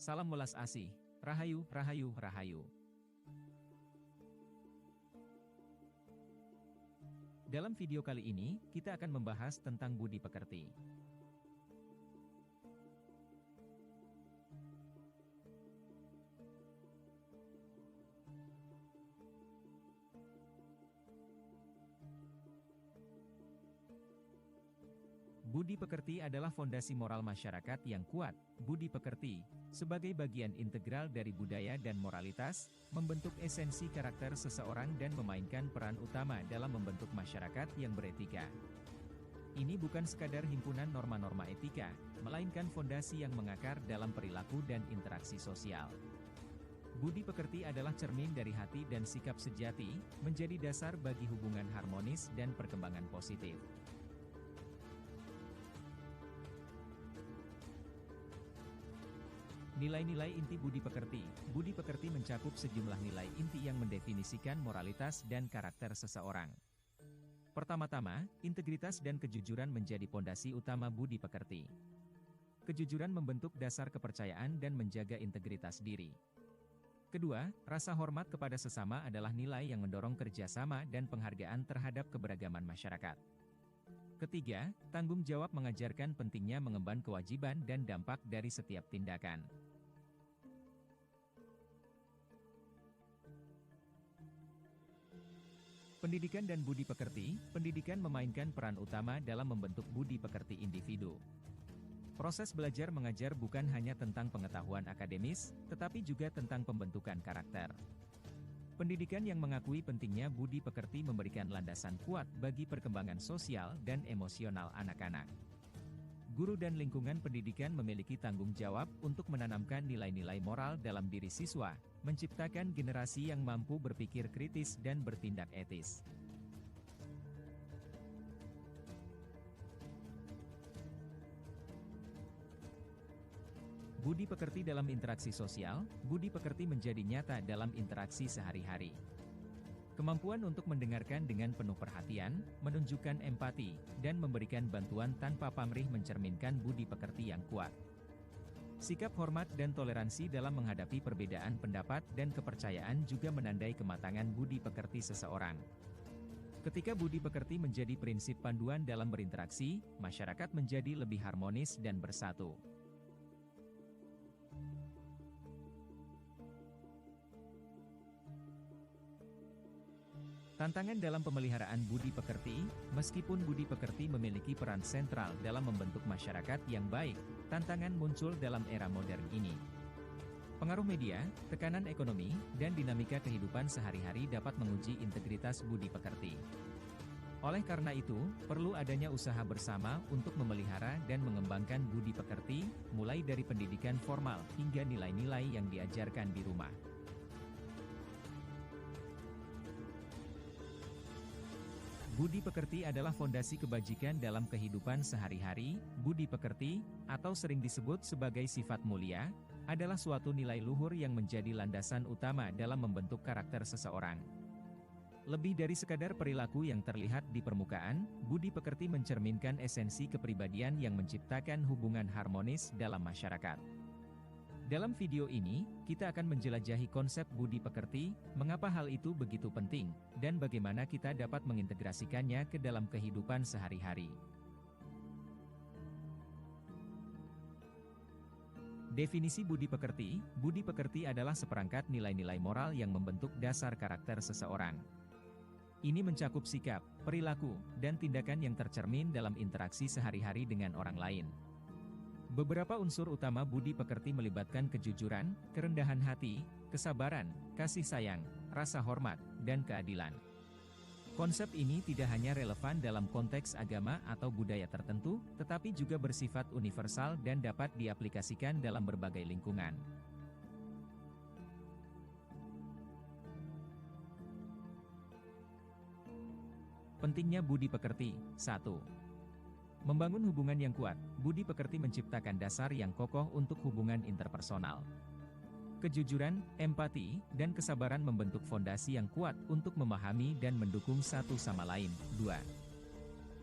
Salam welas asih, rahayu, rahayu, rahayu. Dalam video kali ini, kita akan membahas tentang budi pekerti. Budi pekerti adalah fondasi moral masyarakat yang kuat. Budi pekerti, sebagai bagian integral dari budaya dan moralitas, membentuk esensi karakter seseorang dan memainkan peran utama dalam membentuk masyarakat yang beretika. Ini bukan sekadar himpunan norma-norma etika, melainkan fondasi yang mengakar dalam perilaku dan interaksi sosial. Budi pekerti adalah cermin dari hati dan sikap sejati, menjadi dasar bagi hubungan harmonis dan perkembangan positif. Nilai-nilai inti budi pekerti. Budi pekerti mencakup sejumlah nilai inti yang mendefinisikan moralitas dan karakter seseorang. Pertama-tama, integritas dan kejujuran menjadi pondasi utama budi pekerti. Kejujuran membentuk dasar kepercayaan dan menjaga integritas diri. Kedua, rasa hormat kepada sesama adalah nilai yang mendorong kerjasama dan penghargaan terhadap keberagaman masyarakat. Ketiga, tanggung jawab mengajarkan pentingnya mengemban kewajiban dan dampak dari setiap tindakan. Pendidikan dan budi pekerti. Pendidikan memainkan peran utama dalam membentuk budi pekerti individu. Proses belajar mengajar bukan hanya tentang pengetahuan akademis, tetapi juga tentang pembentukan karakter. Pendidikan yang mengakui pentingnya budi pekerti memberikan landasan kuat bagi perkembangan sosial dan emosional anak-anak. Guru dan lingkungan pendidikan memiliki tanggung jawab untuk menanamkan nilai-nilai moral dalam diri siswa, menciptakan generasi yang mampu berpikir kritis dan bertindak etis. Budi pekerti dalam interaksi sosial. Budi pekerti menjadi nyata dalam interaksi sehari-hari. Kemampuan untuk mendengarkan dengan penuh perhatian, menunjukkan empati, dan memberikan bantuan tanpa pamrih mencerminkan budi pekerti yang kuat. Sikap hormat dan toleransi dalam menghadapi perbedaan pendapat dan kepercayaan juga menandai kematangan budi pekerti seseorang. Ketika budi pekerti menjadi prinsip panduan dalam berinteraksi, masyarakat menjadi lebih harmonis dan bersatu. Tantangan dalam pemeliharaan budi pekerti. Meskipun budi pekerti memiliki peran sentral dalam membentuk masyarakat yang baik, tantangan muncul dalam era modern ini. Pengaruh media, tekanan ekonomi, dan dinamika kehidupan sehari-hari dapat menguji integritas budi pekerti. Oleh karena itu, perlu adanya usaha bersama untuk memelihara dan mengembangkan budi pekerti, mulai dari pendidikan formal hingga nilai-nilai yang diajarkan di rumah. Budi pekerti adalah fondasi kebajikan dalam kehidupan sehari-hari. Budi pekerti, atau sering disebut sebagai sifat mulia, adalah suatu nilai luhur yang menjadi landasan utama dalam membentuk karakter seseorang. Lebih dari sekadar perilaku yang terlihat di permukaan, budi pekerti mencerminkan esensi kepribadian yang menciptakan hubungan harmonis dalam masyarakat. Dalam video ini, kita akan menjelajahi konsep budi pekerti, mengapa hal itu begitu penting, dan bagaimana kita dapat mengintegrasikannya ke dalam kehidupan sehari-hari. Definisi budi pekerti. Budi pekerti adalah seperangkat nilai-nilai moral yang membentuk dasar karakter seseorang. Ini mencakup sikap, perilaku, dan tindakan yang tercermin dalam interaksi sehari-hari dengan orang lain. Beberapa unsur utama budi pekerti melibatkan kejujuran, kerendahan hati, kesabaran, kasih sayang, rasa hormat, dan keadilan. Konsep ini tidak hanya relevan dalam konteks agama atau budaya tertentu, tetapi juga bersifat universal dan dapat diaplikasikan dalam berbagai lingkungan. Pentingnya budi pekerti. 1. Membangun hubungan yang kuat. Budi pekerti menciptakan dasar yang kokoh untuk hubungan interpersonal. Kejujuran, empati, dan kesabaran membentuk fondasi yang kuat untuk memahami dan mendukung satu sama lain. 2.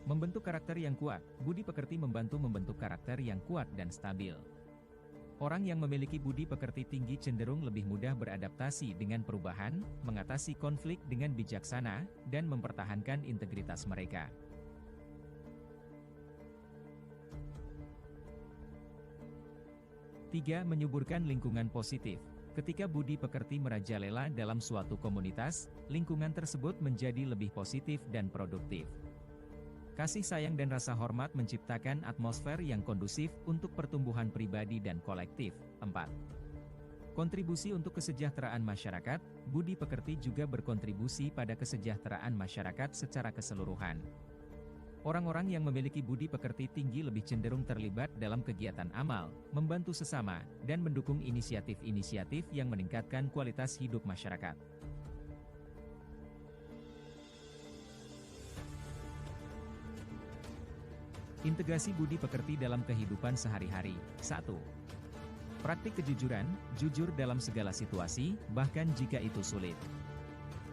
Membentuk karakter yang kuat. Budi pekerti membantu membentuk karakter yang kuat dan stabil. Orang yang memiliki budi pekerti tinggi cenderung lebih mudah beradaptasi dengan perubahan, mengatasi konflik dengan bijaksana, dan mempertahankan integritas mereka. 3. Menyuburkan lingkungan positif. Ketika budi pekerti merajalela dalam suatu komunitas, lingkungan tersebut menjadi lebih positif dan produktif. Kasih sayang dan rasa hormat menciptakan atmosfer yang kondusif untuk pertumbuhan pribadi dan kolektif. 4. Kontribusi untuk kesejahteraan masyarakat. Budi pekerti juga berkontribusi pada kesejahteraan masyarakat secara keseluruhan. Orang-orang yang memiliki budi pekerti tinggi lebih cenderung terlibat dalam kegiatan amal, membantu sesama, dan mendukung inisiatif-inisiatif yang meningkatkan kualitas hidup masyarakat. Integrasi budi pekerti dalam kehidupan sehari-hari. 1. Praktik kejujuran, jujur dalam segala situasi, bahkan jika itu sulit.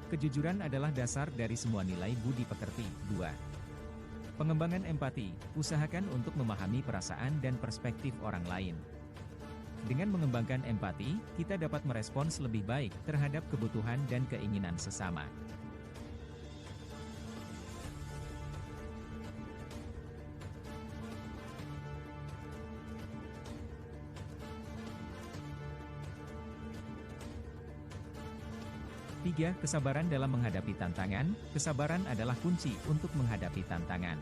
Kejujuran adalah dasar dari semua nilai budi pekerti. 2. Pengembangan empati, usahakan untuk memahami perasaan dan perspektif orang lain. Dengan mengembangkan empati, kita dapat merespons lebih baik terhadap kebutuhan dan keinginan sesama. Tiga, kesabaran dalam menghadapi tantangan. Kesabaran adalah kunci untuk menghadapi tantangan.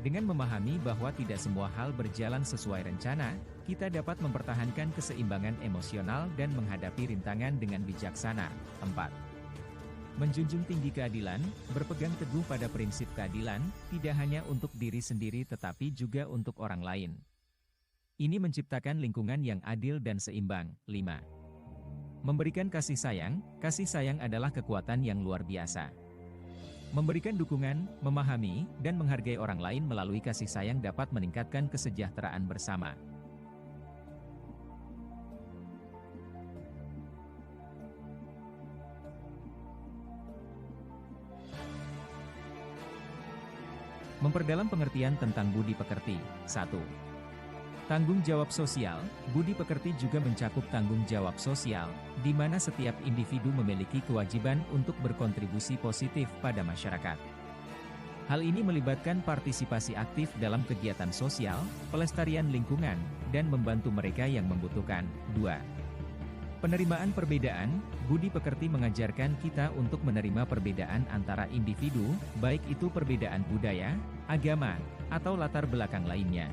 Dengan memahami bahwa tidak semua hal berjalan sesuai rencana, kita dapat mempertahankan keseimbangan emosional dan menghadapi rintangan dengan bijaksana. 4. Menjunjung tinggi keadilan, berpegang teguh pada prinsip keadilan, tidak hanya untuk diri sendiri tetapi juga untuk orang lain. Ini menciptakan lingkungan yang adil dan seimbang. 5. Memberikan kasih sayang adalah kekuatan yang luar biasa. Memberikan dukungan, memahami, dan menghargai orang lain melalui kasih sayang dapat meningkatkan kesejahteraan bersama. Memperdalam pengertian tentang budi pekerti. 1. Tanggung jawab sosial. Budi pekerti juga mencakup tanggung jawab sosial, di mana setiap individu memiliki kewajiban untuk berkontribusi positif pada masyarakat. Hal ini melibatkan partisipasi aktif dalam kegiatan sosial, pelestarian lingkungan, dan membantu mereka yang membutuhkan. 2. Penerimaan perbedaan. Budi pekerti mengajarkan kita untuk menerima perbedaan antara individu, baik itu perbedaan budaya, agama, atau latar belakang lainnya.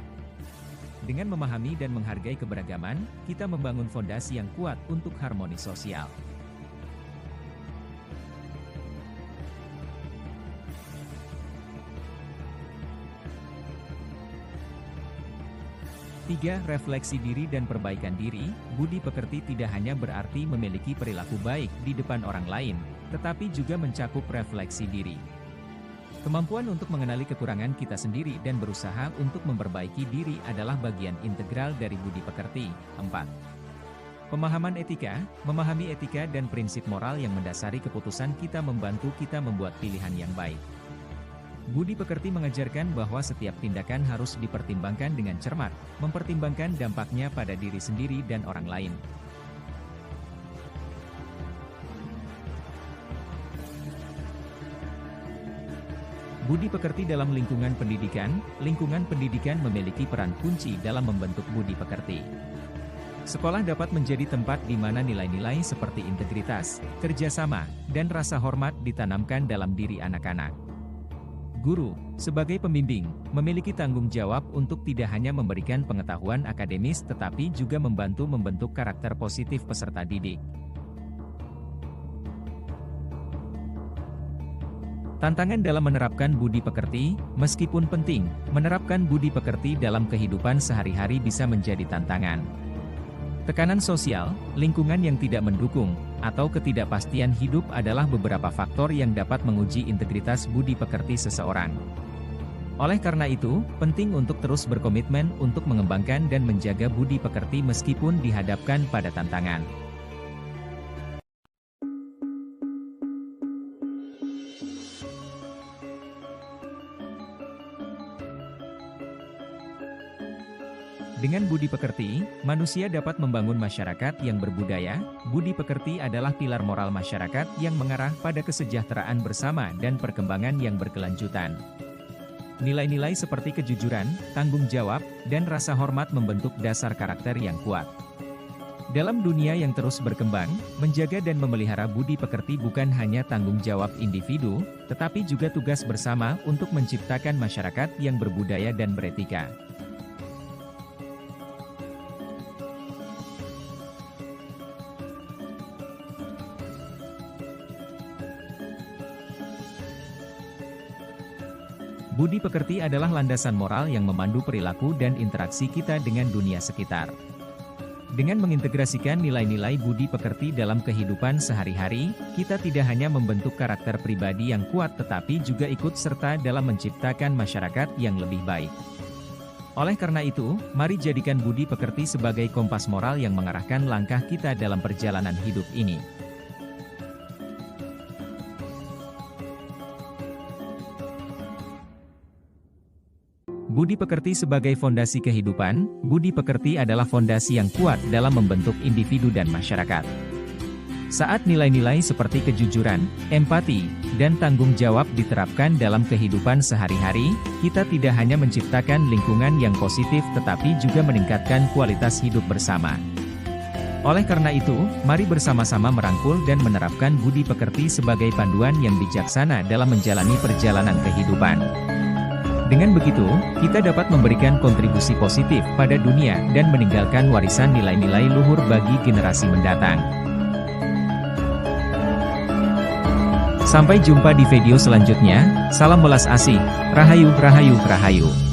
Dengan memahami dan menghargai keberagaman, kita membangun fondasi yang kuat untuk harmoni sosial. Tiga, refleksi diri dan perbaikan diri. Budi pekerti tidak hanya berarti memiliki perilaku baik di depan orang lain, tetapi juga mencakup refleksi diri. Kemampuan untuk mengenali kekurangan kita sendiri dan berusaha untuk memperbaiki diri adalah bagian integral dari budi pekerti. 4. Pemahaman etika. Memahami etika dan prinsip moral yang mendasari keputusan kita membantu kita membuat pilihan yang baik. Budi pekerti mengajarkan bahwa setiap tindakan harus dipertimbangkan dengan cermat, mempertimbangkan dampaknya pada diri sendiri dan orang lain. Budi pekerti dalam lingkungan pendidikan. Lingkungan pendidikan memiliki peran kunci dalam membentuk budi pekerti. Sekolah dapat menjadi tempat di mana nilai-nilai seperti integritas, kerjasama, dan rasa hormat ditanamkan dalam diri anak-anak. Guru, sebagai pembimbing, memiliki tanggung jawab untuk tidak hanya memberikan pengetahuan akademis tetapi juga membantu membentuk karakter positif peserta didik. Tantangan dalam menerapkan budi pekerti. Meskipun penting, menerapkan budi pekerti dalam kehidupan sehari-hari bisa menjadi tantangan. Tekanan sosial, lingkungan yang tidak mendukung, atau ketidakpastian hidup adalah beberapa faktor yang dapat menguji integritas budi pekerti seseorang. Oleh karena itu, penting untuk terus berkomitmen untuk mengembangkan dan menjaga budi pekerti meskipun dihadapkan pada tantangan. Dengan budi pekerti, manusia dapat membangun masyarakat yang berbudaya. Budi pekerti adalah pilar moral masyarakat yang mengarah pada kesejahteraan bersama dan perkembangan yang berkelanjutan. Nilai-nilai seperti kejujuran, tanggung jawab, dan rasa hormat membentuk dasar karakter yang kuat. Dalam dunia yang terus berkembang, menjaga dan memelihara budi pekerti bukan hanya tanggung jawab individu, tetapi juga tugas bersama untuk menciptakan masyarakat yang berbudaya dan beretika. Budi pekerti adalah landasan moral yang memandu perilaku dan interaksi kita dengan dunia sekitar. Dengan mengintegrasikan nilai-nilai budi pekerti dalam kehidupan sehari-hari, kita tidak hanya membentuk karakter pribadi yang kuat tetapi juga ikut serta dalam menciptakan masyarakat yang lebih baik. Oleh karena itu, mari jadikan budi pekerti sebagai kompas moral yang mengarahkan langkah kita dalam perjalanan hidup ini. Budi pekerti sebagai fondasi kehidupan. Budi pekerti adalah fondasi yang kuat dalam membentuk individu dan masyarakat. Saat nilai-nilai seperti kejujuran, empati, dan tanggung jawab diterapkan dalam kehidupan sehari-hari, kita tidak hanya menciptakan lingkungan yang positif tetapi juga meningkatkan kualitas hidup bersama. Oleh karena itu, mari bersama-sama merangkul dan menerapkan budi pekerti sebagai panduan yang bijaksana dalam menjalani perjalanan kehidupan. Dengan begitu, kita dapat memberikan kontribusi positif pada dunia dan meninggalkan warisan nilai-nilai luhur bagi generasi mendatang. Sampai jumpa di video selanjutnya. Salam welas asih. Rahayu, rahayu, rahayu.